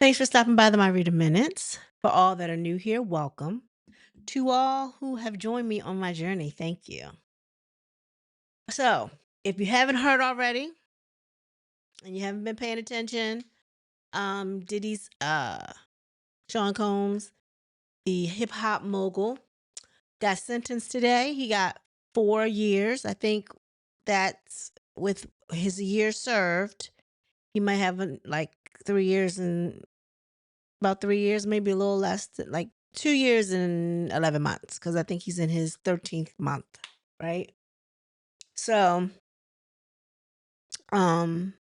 Thanks for stopping by the My Reader Minutes. For all that are new here, welcome. To all who have joined me on my journey, thank you. So, if you haven't heard already and you haven't been paying attention, Diddy's Sean Combs, the hip hop mogul, got sentenced today. He got 4 years. I think that's with his year served. He might have like 3 years and about 3 years, maybe a little less, like 2 years and 11 months, because I think he's in his 13th month, right? So, um,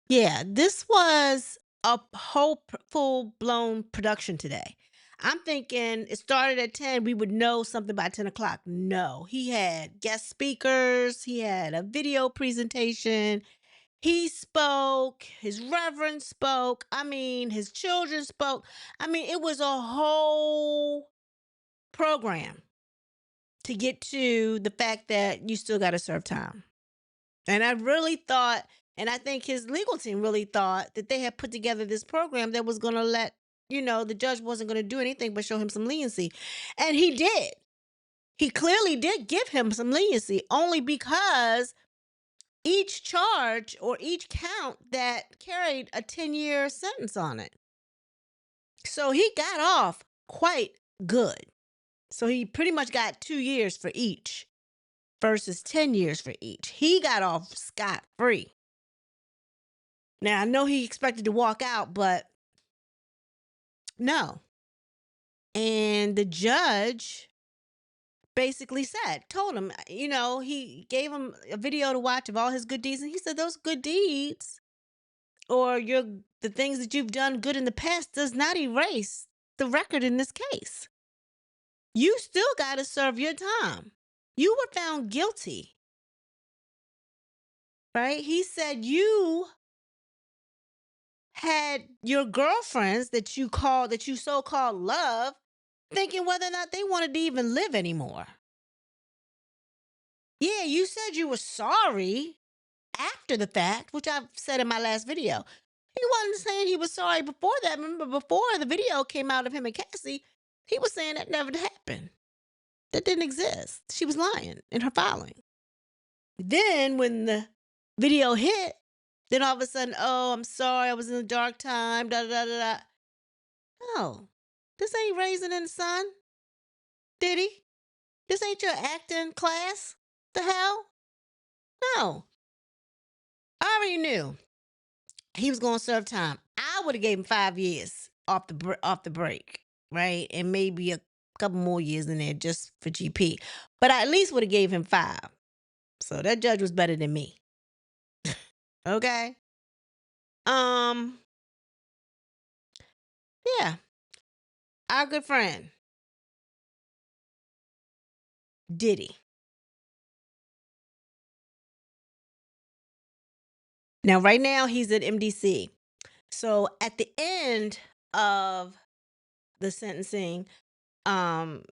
yeah, this was a whole full blown production today. I'm thinking it started at 10, we would know something by 10 o'clock. No, he had guest speakers, he had a video presentation, he spoke, his reverend spoke, I mean, his children spoke. I mean, it was a whole program to get to the fact that you still got to serve time. And I really thought, and I think his legal team really thought that they had put together this program that was going to let, the judge wasn't going to do anything but show him some leniency. And he did. He clearly did give him some leniency only because each charge or each count that carried a 10-year sentence on it. So he got off quite good. So he pretty much got 2 years for each versus 10 years for each. He got off scot free. Now, I know he expected to walk out, but no. And the judge basically told him, he gave him a video to watch of all his good deeds. And he said, those good deeds or the things that you've done good in the past does not erase the record in this case. You still got to serve your time. You were found guilty, right? He said you had your girlfriends that you so-called love thinking whether or not they wanted to even live anymore. Yeah, you said you were sorry after the fact, which I've said in my last video. He wasn't saying he was sorry before that. Remember, before the video came out of him and Cassie, he was saying that never happened. That didn't exist. She was lying in her filing. Then when the video hit, then all of a sudden, oh, I'm sorry, I was in a dark time, da da da da. No, this ain't Raising in the Sun, Diddy. This ain't your acting class. The hell? No. I already knew he was going to serve time. I would have gave him 5 years off the break, right, and maybe a couple more years in there just for GP. But I at least would have gave him 5. So that judge was better than me. Okay. Um. Yeah. Our good friend Diddy. Now, right now, he's at MDC. So at the end of the sentencing, um,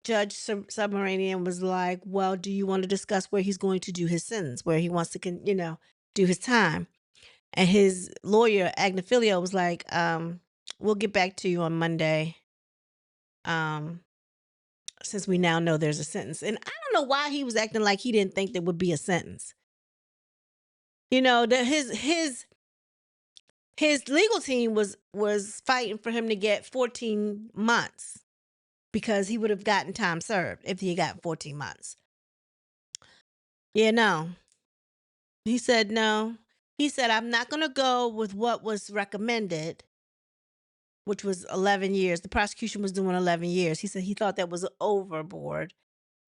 Judge Submarinian was like, "Well, do you want to discuss where he's going to do his sentence, where he wants to, do his time?" And his lawyer, Agnifilio, was like, "We'll get back to you on Monday, um, since we now know there's a sentence." And I don't know why he was acting like he didn't think there would be a sentence. That his legal team was fighting for him to get 14 months because he would have gotten time served if he got 14 months. Yeah, no. He said no. He said, I'm not going to go with what was recommended, which was 11 years. The prosecution was doing 11 years. He said he thought that was overboard,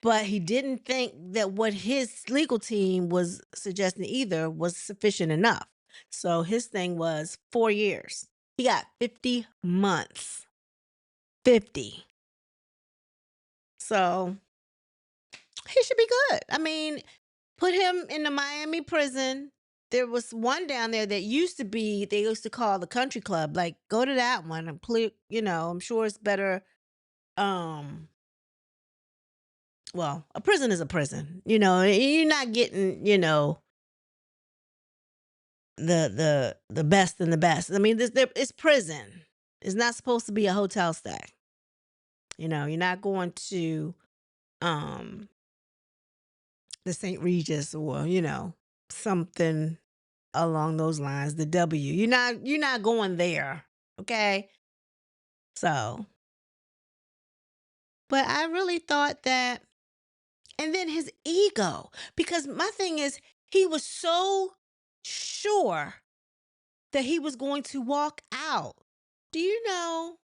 but he didn't think that what his legal team was suggesting either was sufficient enough. So his thing was 4 years. He got 50 months. 50. So he should be good. I mean, put him in the Miami prison. There was one down there that they used to call the country club. Like, go to that one. I'm sure it's better. Um, well, a prison is a prison. You're not getting, the best and the best. I mean, it's prison. It's not supposed to be a hotel stay. You're not going to um the St. Regis or, something along those lines, the W. You're not going there. Okay? So, but I really thought that, and then his ego, because my thing is he was so sure that he was going to walk out. Do you know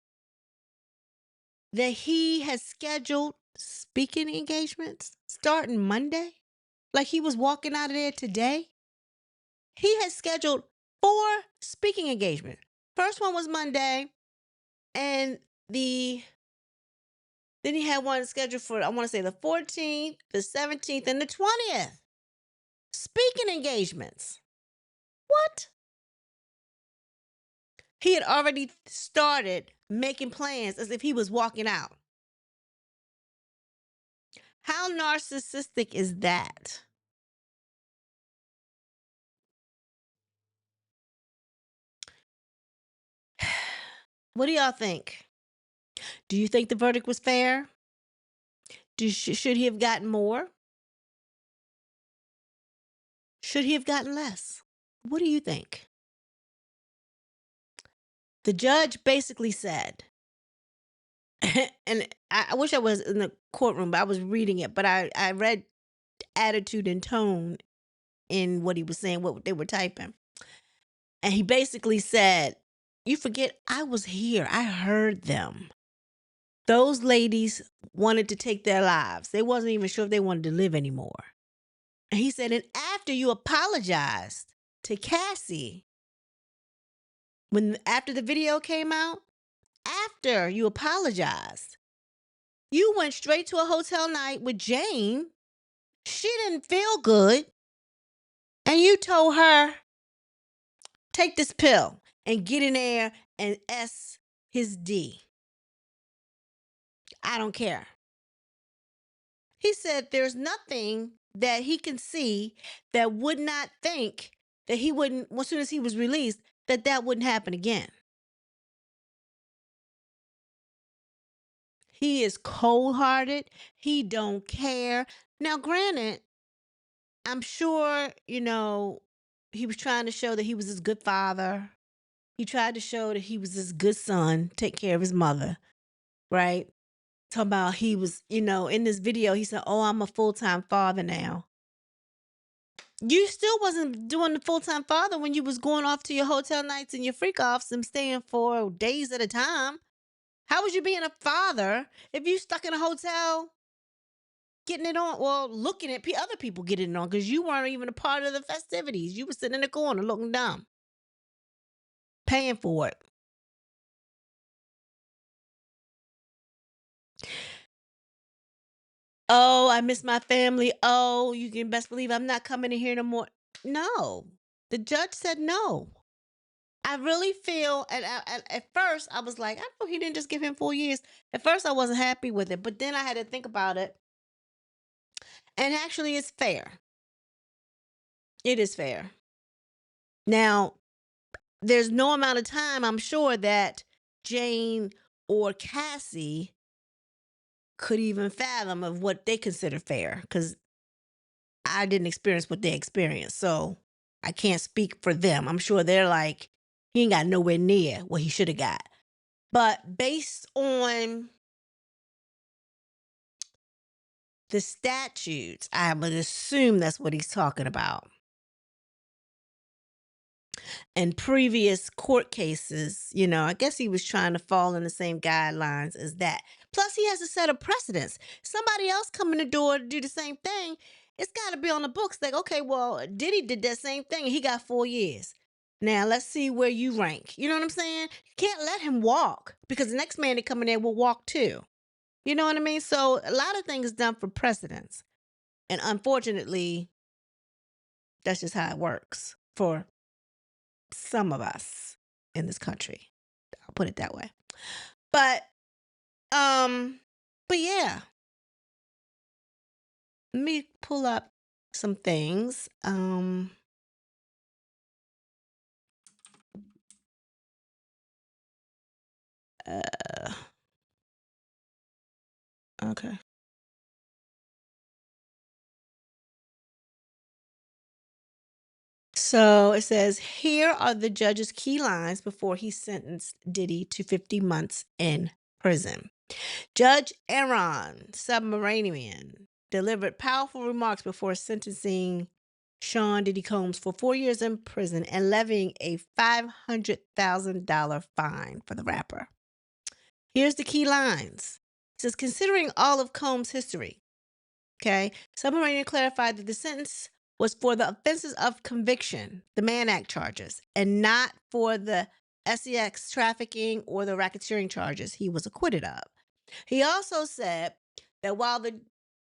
that he has scheduled speaking engagements starting Monday? Like he was walking out of there today. He has scheduled 4 speaking engagements. First one was Monday, and then he had one scheduled for, I want to say, the 14th, the 17th, and the 20th. Speaking engagements. What? He had already started making plans as if he was walking out. How narcissistic is that? What do y'all think? Do you think the verdict was fair? Should he have gotten more? Should he have gotten less? What do you think? The judge basically said, and I wish I was in the courtroom, but I was reading it, but I read attitude and tone in what he was saying, what they were typing. And he basically said, "You forget, I was here. I heard them. Those ladies wanted to take their lives. They wasn't even sure if they wanted to live anymore." And he said, "And after you apologized to Cassie, after the video came out, after you apologized, you went straight to a hotel night with Jane. She didn't feel good. And you told her, take this pill and get in there and S his D. I don't care." He said there's nothing that he can see that would not think that he wouldn't, as soon as he was released, that wouldn't happen again. He is cold hearted. He don't care. Now, granted, I'm sure, he was trying to show that he was this good father. He tried to show that he was this good son, take care of his mother, right? Talking about he was, in this video, he said, "Oh, I'm a full-time father now." You still wasn't doing the full-time father when you was going off to your hotel nights and your freak offs and staying for days at a time. How was you being a father if you stuck in a hotel getting it on, well, looking at other people getting it on, because you weren't even a part of the festivities. You were sitting in the corner looking dumb, paying for it. "Oh, I miss my family. Oh, you can best believe I'm not coming in here no more." No, the judge said no. I really feel, and at first I was like, I know he didn't just give him 4 years. At first I wasn't happy with it, but then I had to think about it, and actually it's fair. It is fair. Now, there's no amount of time, I'm sure, that Jane or Cassie could even fathom of what they consider fair, because I didn't experience what they experienced. So I can't speak for them. I'm sure they're like, he ain't got nowhere near what he should have got. But based on the statutes, I would assume that's what he's talking about. And previous court cases, I guess he was trying to fall in the same guidelines as that. Plus, he has to set a precedence. Somebody else come in the door to do the same thing. It's got to be on the books. Like, okay, well, Diddy did that same thing and he got 4 years. Now, let's see where you rank. You know what I'm saying? You can't let him walk, because the next man that come in there will walk too. You know what I mean? So a lot of things done for precedence. And unfortunately, that's just how it works for some of us in this country. I'll put it that way. But um but yeah, let me pull up some things. Uh, okay. So it says, here are the judge's key lines before he sentenced Diddy to 50 months in prison. Judge Aaron Submarinian delivered powerful remarks before sentencing Sean Diddy Combs for 4 years in prison and levying a $500,000 fine for the rapper. Here's the key lines. It says, considering all of Combs' history, okay, Submarinian clarified that the sentence was for the offenses of conviction, the Mann Act charges, and not for the sex trafficking or the racketeering charges he was acquitted of. He also said that while the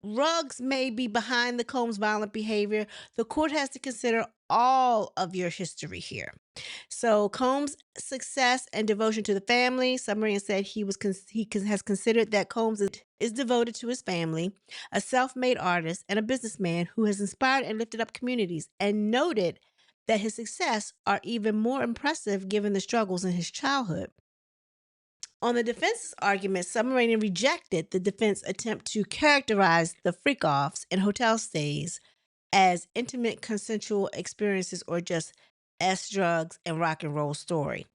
rugs may be behind the Combs' violent behavior, the court has to consider all of your history here. So Combs' success and devotion to the family, Submarine said has considered that Combs is devoted to his family, a self-made artist, and a businessman who has inspired and lifted up communities, and noted that his success are even more impressive given the struggles in his childhood. On the defense's argument, Submarinian rejected the defense attempt to characterize the freak-offs and hotel stays as intimate consensual experiences or just drugs and rock and roll story.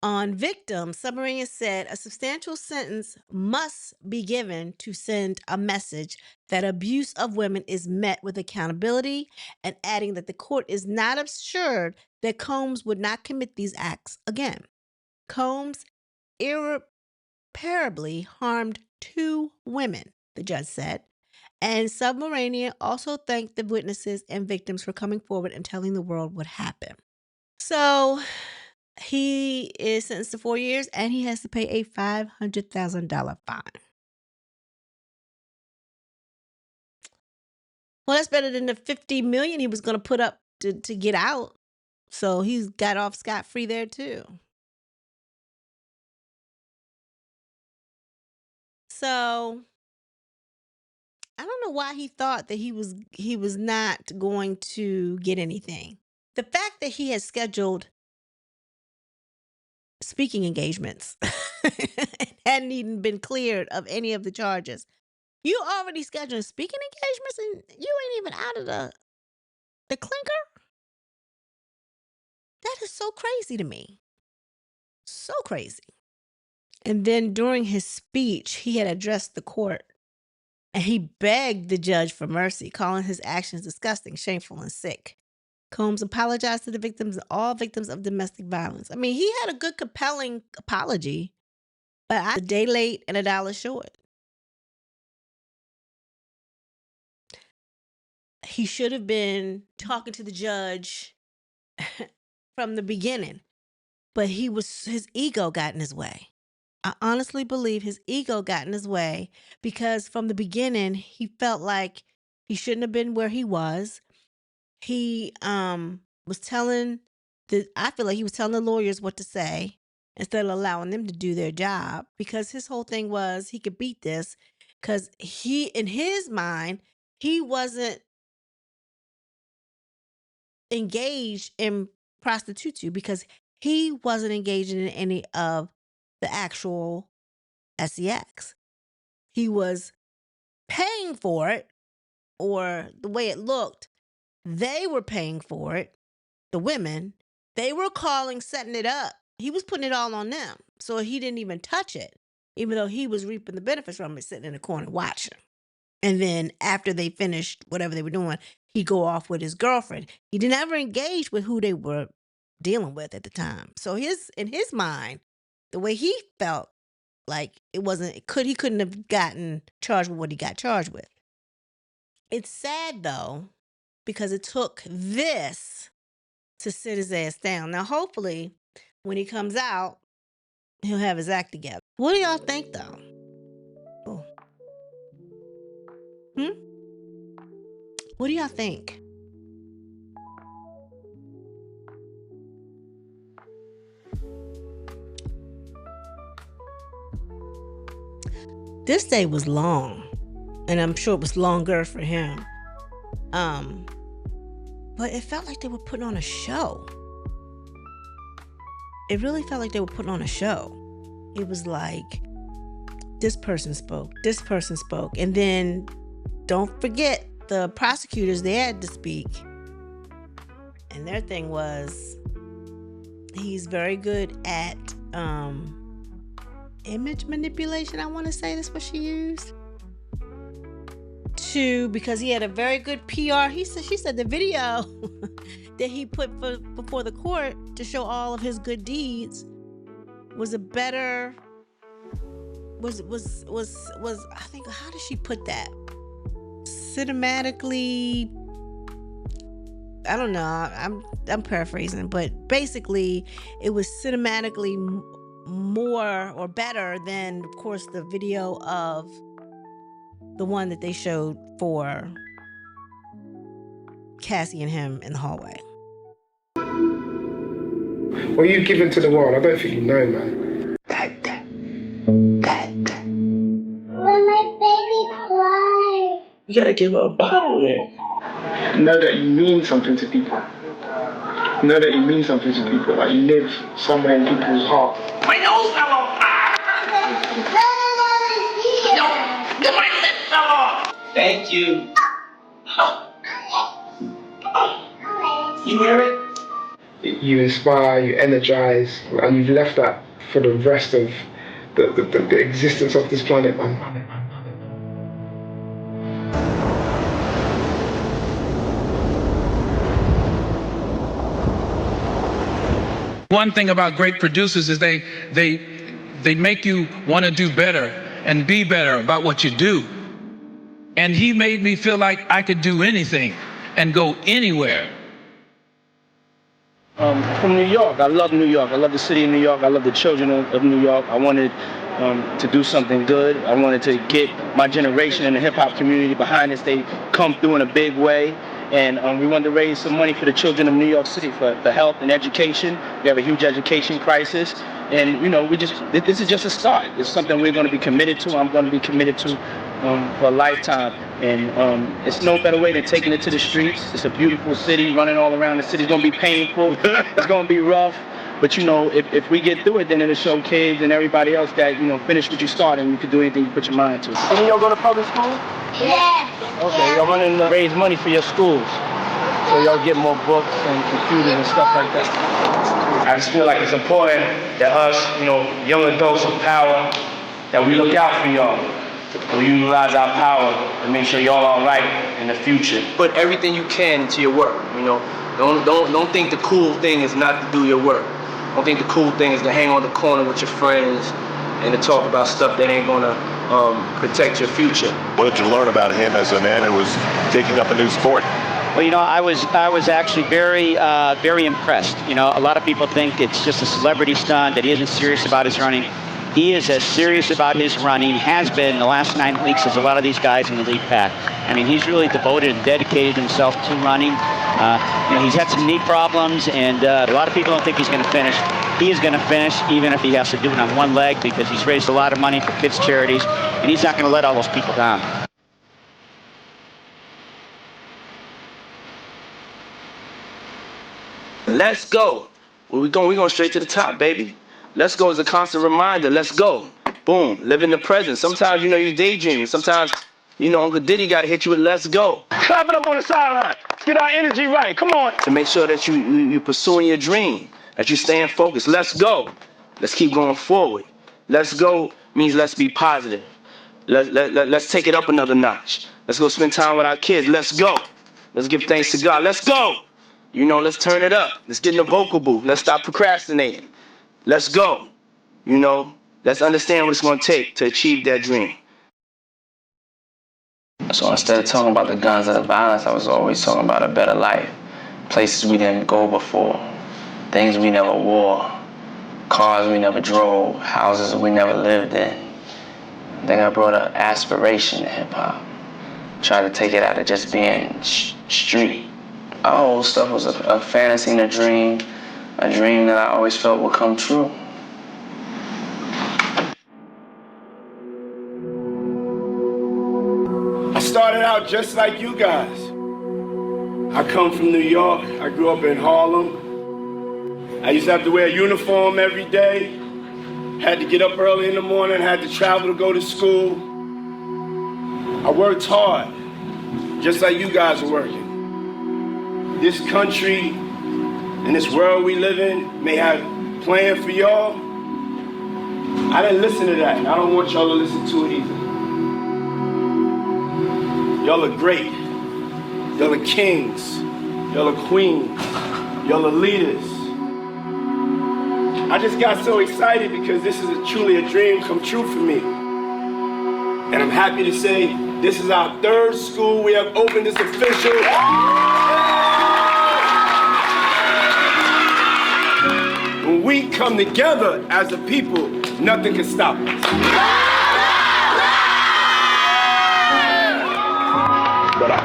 On victims, Submarinian said a substantial sentence must be given to send a message that abuse of women is met with accountability, and adding that the court is not assured that Combs would not commit these acts again. Combs irreparably harmed 2 women, the judge said. And Submarinian also thanked the witnesses and victims for coming forward and telling the world what happened. So he is sentenced to 4 years and he has to pay a $500,000 fine. Well, that's better than the $50 million he was going to put up to get out. So he's got off scot-free there too. So I don't know why he thought that he was not going to get anything. The fact that he has scheduled speaking engagements and hadn't even been cleared of any of the charges. You already scheduled speaking engagements and you ain't even out of the clinker? That is so crazy to me. So crazy. And then during his speech, he had addressed the court and he begged the judge for mercy, calling his actions disgusting, shameful, and sick. Combs apologized to the victims, all victims of domestic violence. I mean, he had a good, compelling apology, but a day late and $1 short. He should have been talking to the judge from the beginning, but his ego got in his way. I honestly believe his ego got in his way because from the beginning, he felt like he shouldn't have been where he was. He was telling I feel like he was telling the lawyers what to say instead of allowing them to do their job, because his whole thing was he could beat this because in his mind, he wasn't engaged in prostitution because he wasn't engaging in any of the actual sex. He was paying for it, or the way it looked, they were paying for it. The women, they were calling, setting it up. He was putting it all on them. So he didn't even touch it, even though he was reaping the benefits from it, sitting in the corner watching. And then after they finished whatever they were doing, he'd go off with his girlfriend. He didn't ever engage with who they were dealing with at the time. So in his mind, the way he felt, like he couldn't have gotten charged with what he got charged with. It's sad though, because it took this to sit his ass down. Now, hopefully, when he comes out, he'll have his act together. What do y'all think though? Oh. What do y'all think? This day was long, and I'm sure it was longer for him. But it felt like they were putting on a show. It really felt like they were putting on a show. it was like, this person spoke, and then don't forget the prosecutors, they had to speak. And their thing was, he's very good at image manipulation, I want to say that's what she used. Because he had a very good PR. She said the video that he put before the court to show all of his good deeds was a better was I think, how did she put that? Cinematically, I don't know. I'm paraphrasing, but basically it was cinematically more or better than, of course, the video of the one that they showed for Cassie and him in the hallway. What you've given to the world, I don't think you know, man. When my baby cries. You gotta give her a bottle then. Know that you mean something to people. Know that you mean something to people. Like you live somewhere in people's heart. My nose fell off. No, my lip fell off. Thank you. You hear it? You inspire, you energize, and you've left that for the rest of the existence of this planet, man. One thing about great producers is they make you want to do better and be better about what you do. And he made me feel like I could do anything and go anywhere. From New York. I love New York. I love the city of New York. I love the children of New York. I wanted to do something good. I wanted to get my generation in the hip-hop community behind us. They come through in a big way. And we wanted to raise some money for the children of New York City for health and education. We have a huge education crisis. And, you know, this is just a start. It's something we're going to be committed to. I'm going to be committed to for a lifetime. And it's no better way than taking it to the streets. It's a beautiful city, running all around. The city's going to be painful. It's going to be rough. But, you know, if we get through it, then it'll show kids and everybody else that, you know, finish what you started and you can do anything you put your mind to. Any of y'all go to public school? Yeah. Okay, y'all running to raise money for your schools. So y'all get more books and computers and stuff like that. I just feel like it's important that us, you know, young adults with power, that we look out for y'all. We utilize our power to make sure y'all all right in the future. Put everything you can into your work, you know. Don't think the cool thing is not to do your work. Don't think the cool thing is to hang on the corner with your friends and to talk about stuff that ain't gonna protect your future. What did you learn about him as a man who was taking up a new sport? Well, you know, I was actually very impressed. You know, a lot of people think it's just a celebrity stunt, that he isn't serious about his running. He is as serious about his running, has been the last 9 weeks, as a lot of these guys in the lead pack. I mean, he's really devoted and dedicated himself to running. You know, he's had some knee problems, and a lot of people don't think he's going to finish. He is going to finish, even if he has to do it on one leg, because he's raised a lot of money for kids' charities, and he's not going to let all those people down. Let's go. Where we going? We're going straight to the top, baby. Let's go is a constant reminder. Let's go. Boom. Live in the present. Sometimes, you know, you're daydreaming. Sometimes, you know, Uncle Diddy got to hit you with let's go. Clap it up on the sideline. Get our energy right. Come on. To make sure that you're pursuing your dream, that you're staying focused. Let's go. Let's keep going forward. Let's go means let's be positive. Let's take it up another notch. Let's go spend time with our kids. Let's go. Let's give thanks to God. Let's go. You know, let's turn it up. Let's get in the vocal booth. Let's stop procrastinating. Let's go. You know, let's understand what it's going to take to achieve that dream. So instead of talking about the guns and the violence, I was always talking about a better life. Places we didn't go before. Things we never wore. Cars we never drove. Houses we never lived in. I think I brought an aspiration to hip-hop. Tried to take it out of just being street. All stuff was a fantasy and a dream that I always felt would come true. I started out just like you guys. I come from New York. I grew up in Harlem. I used to have to wear a uniform every day. Had to get up early in the morning, had to travel to go to school. I worked hard, just like you guys are working. This country and this world we live in may have planned for y'all. I didn't listen to that, and I don't want y'all to listen to it either. Y'all are great. Y'all are kings. Y'all are queens. Y'all are leaders. I just got so excited because this is truly a dream come true for me. And I'm happy to say this is our third school we have opened. It's official. When we come together as a people, nothing can stop us.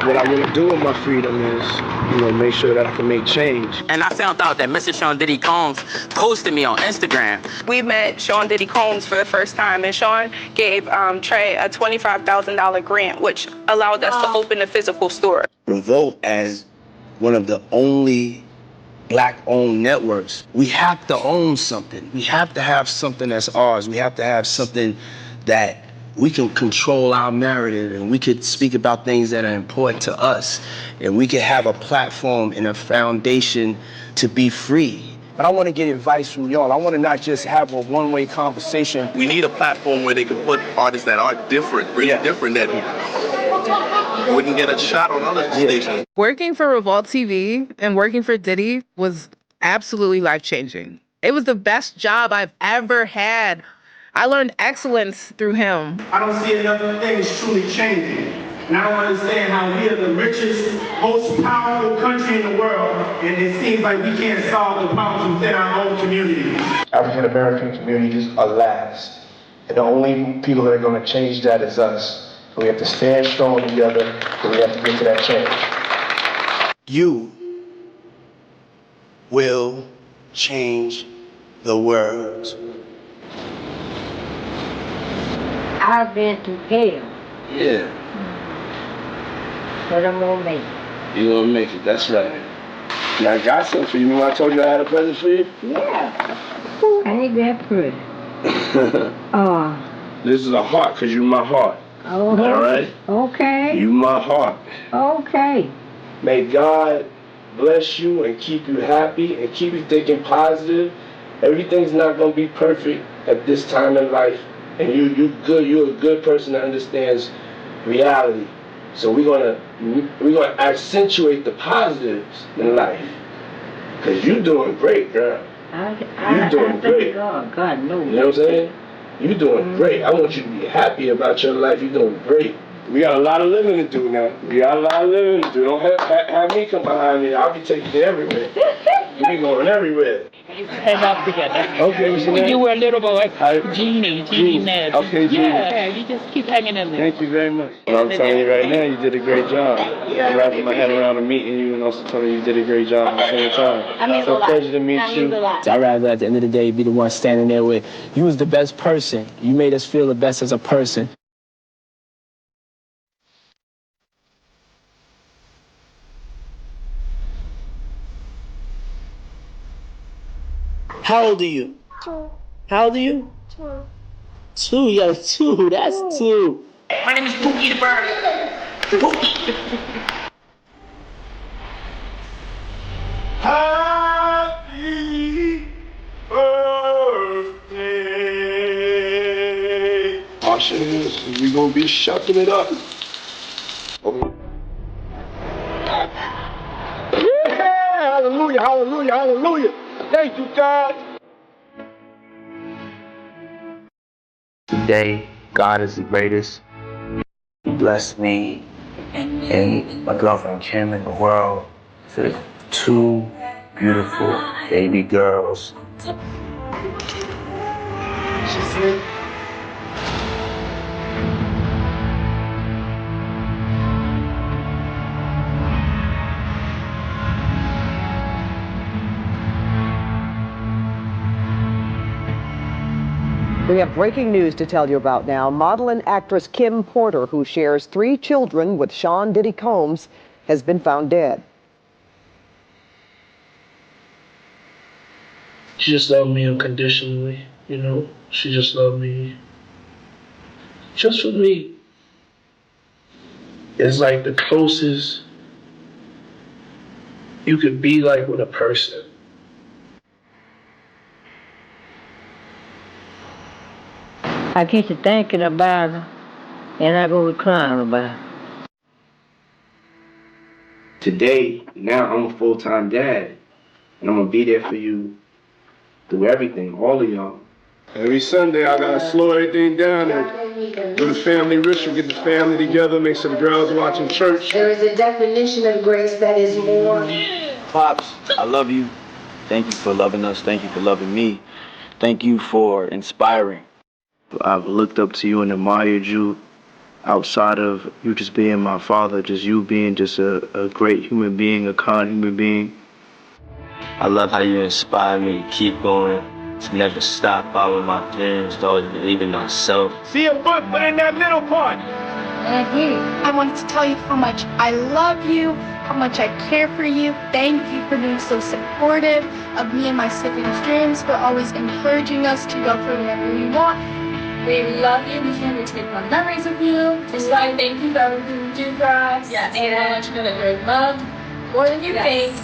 What I want to do with my freedom is, make sure that I can make change. And I found out that Mr. Sean Diddy Combs posted me on Instagram. We met Sean Diddy Combs for the first time, and Sean gave Trey a $25,000 grant, which allowed us to open a physical store. Revolt, as one of the only Black-owned networks, we have to own something. We have to have something that's ours. We have to have something that we can control our narrative, and we could speak about things that are important to us, and we could have a platform and a foundation to be free. But I want to get advice from y'all. I want to not just have a one-way conversation. We need a platform where they can put artists that are different, really different, that wouldn't get a shot on other stations. Working for Revolt TV and working for Diddy was absolutely life-changing. It was the best job I've ever had. I learned excellence through him. I don't see another thing is truly changing. And I don't understand how we are the richest, most powerful country in the world, and it seems like we can't solve the problems within our own community. African American communities are last. And the only people that are going to change that is us. So we have to stand strong together, and we have to get to that change. You will change the world. I've been to hell, Yeah, but I'm gonna make it. you're gonna make it, that's right. And I got something for you. Remember I told you I had a present for you? Yeah. Ooh, I ain't that pretty. This is a heart, because you're my heart. Oh. All right? Okay. You my heart. Okay. May God bless you and keep you happy and keep you thinking positive. Everything's not gonna be perfect at this time in life. And you're a good person that understands reality. So we're gonna accentuate the positives in life. Cause you're doing great, girl. You're doing great. God knows. You know what I'm saying? You're doing great. I want you to be happy about your life. You're doing great. We got a lot of living to do now. We got a lot of living to do. Don't have me come behind me. I'll be taking you everywhere. You be going everywhere. Hang out together. Okay, what's your name? You were a little boy. Hi. Jeannie Ned. Okay, Jeannie. Yeah, you just keep hanging in there. Thank you very much. Well, I'm telling you right now, you did a great job. I'm wrapping my head around and meeting you and also telling you you did a great job at the same time. It's a pleasure to meet you. I'd rather at the end of the day be the one standing there with you was the best person. You made us feel the best as a person. How old are you? 2. How old are you? 2. 2. You got a 2. That's 2. My name is Pookie the Bird. Pookie. Happy birthday. Martians, we gonna be shucking it up. Yeah, hallelujah, hallelujah, hallelujah. Thank you, God. Today, God is the greatest. He blessed me and my girlfriend Kim in the world with 2 beautiful baby girls. We have breaking news to tell you about now. Model and actress Kim Porter, who shares 3 children with Sean Diddy Combs, has been found dead. She just loved me unconditionally. You know, she just loved me. Just for me, it's like the closest you could be like with a person. I get to thinking about her, and I go to crying about her. Today, now I'm a full-time dad, and I'm gonna be there for you through everything, all of y'all. Every Sunday, I gotta slow everything down and do the family ritual, get the family together, make some girls watching church. There is a definition of grace that is more. Pops, I love you. Thank you for loving us. Thank you for loving me. Thank you for inspiring. I've looked up to you and admired you outside of you just being my father, just you being just a great human being, a kind human being. I love how you inspire me to keep going, to never stop following my dreams, to always believe in myself. See a book, but in that middle part. I wanted to tell you how much I love you, how much I care for you. Thank you for being so supportive of me and my siblings' dreams, for always encouraging us to go for whatever we want. We love you. We can't wait to make more memories of you. Just like thank you for everything you do for us. Yes. And I want you to know that you're loved more than you think.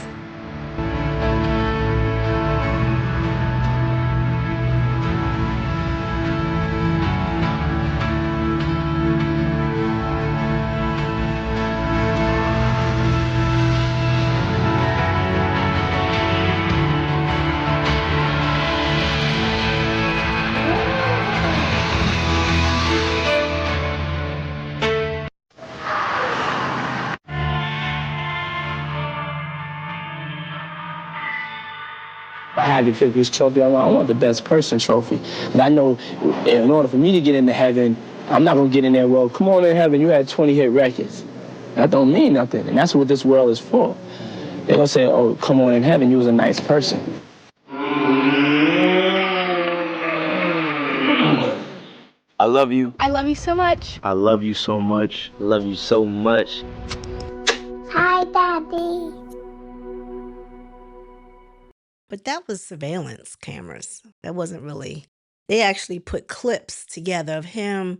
I had to pick this trophy. I want the best person trophy. But I know in order for me to get into heaven, I'm not going to get in there, well, come on in heaven, you had 20 hit records. That don't mean nothing. And that's what this world is for. They're going to say, oh, come on in heaven, you was a nice person. I love you. I love you so much. I love you so much. I love you so much. Hi, Daddy. But that was surveillance cameras. That wasn't really. They actually put clips together of him,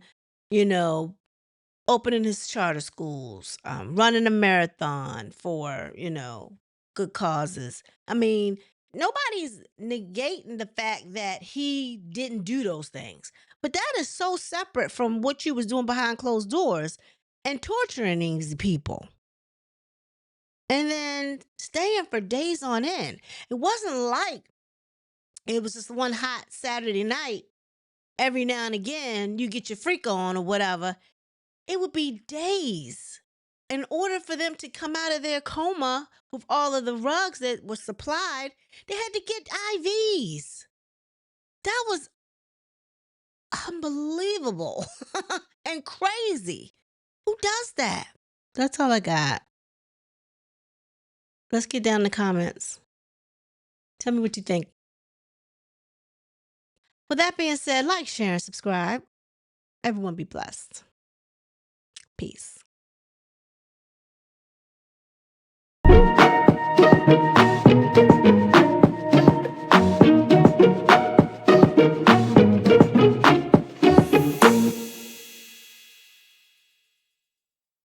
you know, opening his charter schools, running a marathon for, good causes. I mean, nobody's negating the fact that he didn't do those things. But that is so separate from what you was doing behind closed doors and torturing these people. And then staying for days on end. It wasn't like it was just one hot Saturday night. Every now and again, you get your freak on or whatever. It would be days. In order for them to come out of their coma with all of the rugs that were supplied, they had to get IVs. That was unbelievable and crazy. Who does that? That's all I got. Let's get down in the comments. Tell me what you think. With that being said, like, share, and subscribe. Everyone be blessed. Peace.